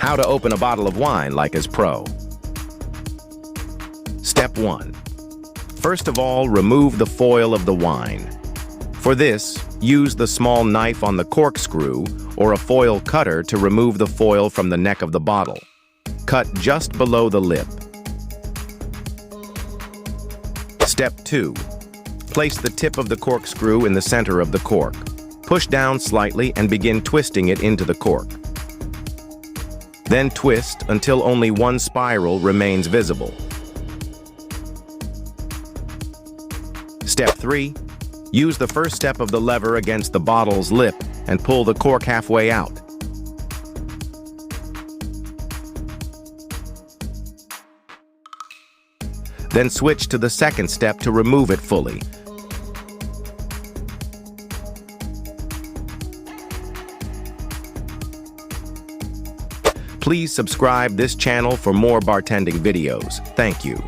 How to open a bottle of wine like as pro. Step 1. First of all, remove the foil of the wine. For this, use the small knife on the corkscrew or a foil cutter to remove the foil from the neck of the bottle. Cut just below the lip. Step 2. Place the tip of the corkscrew in the center of the cork. Push down slightly and begin twisting it into the cork. Then twist until only one spiral remains visible. Step 3. Use the first step of the lever against the bottle's lip and pull the cork halfway out. Then switch to the second step to remove it fully. Please subscribe this channel for more bartending videos. Thank you.